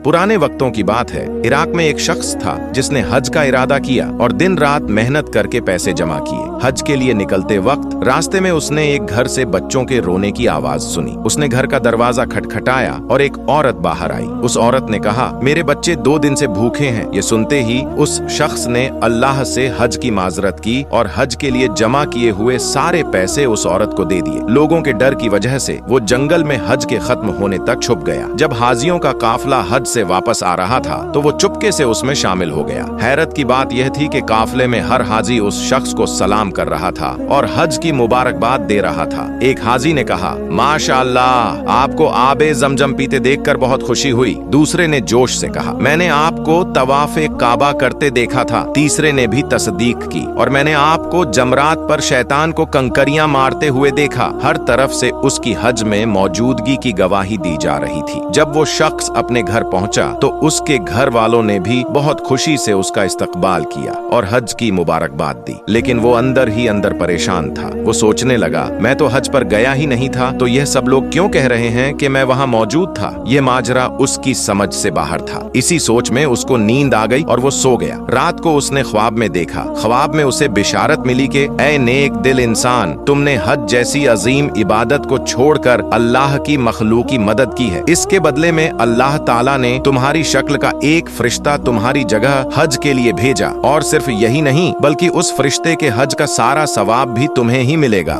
पुराने वक्तों की बात है। इराक में एक शख्स था जिसने हज का इरादा किया और दिन रात मेहनत करके पैसे जमा किए। हज के लिए निकलते वक्त रास्ते में उसने एक घर से बच्चों के रोने की आवाज सुनी। उसने घर का दरवाजा खटखटाया और एक औरत बाहर आई। उस औरत ने कहा, मेरे बच्चे 2 दिन से भूखे हैं। ये सुनते ही उस शख्स ने अल्लाह से हज की माजरत की और हज के लिए जमा किए हुए सारे पैसे उस औरत को दे दिए। लोगों के डर की वजह से वो जंगल में हज के खत्म होने तक छुप गया। जब हाजियों का काफिला हज से वापस आ रहा था तो वो चुपके से उसमें शामिल हो गया। हैरत की बात यह थी कि काफिले में हर हाजी उस शख्स को सलाम कर रहा था और हज की मुबारकबाद दे रहा था। एक हाजी ने कहा, माशाअल्लाह, आपको आबे जमजम पीते देखकर बहुत खुशी हुई। दूसरे ने जोश से कहा, मैंने आपको तवाफे काबा करते देखा था। तीसरे ने भी तस्दीक की, और मैंने आपको जमरात पर शैतान को कंकरियां मारते हुए देखा। हर तरफ से उसकी हज में मौजूदगी की गवाही दी जा रही थी। जब वो शख्स अपने घर पहुंचा तो उसके घर वालों ने भी बहुत खुशी से उसका इस्तकबाल किया और हज की मुबारकबाद दी। लेकिन वो अंदर ही अंदर परेशान था। वो सोचने लगा, मैं तो हज पर गया ही नहीं था, तो यह सब लोग क्यों कह रहे हैं कि मैं वहां मौजूद था। यह माजरा उसकी समझ से बाहर था। इसी सोच में उसको नींद आ गई और वो सो गया। रात को उसने ख्वाब में देखा। ख्वाब में उसे बिशारत मिली कि ऐ नेक दिल इंसान, तुमने हज जैसी अजीम इबादत को छोड़कर अल्लाह की मखलूक की मदद की है। इसके बदले में अल्लाह ताला ने तुम्हारी शक्ल का एक फरिश्ता तुम्हारी जगह हज के लिए भेजा, और सिर्फ यही नहीं बल्कि उस फरिश्ते के हज का सारा सवाब भी तुम्हें ही मिलेगा।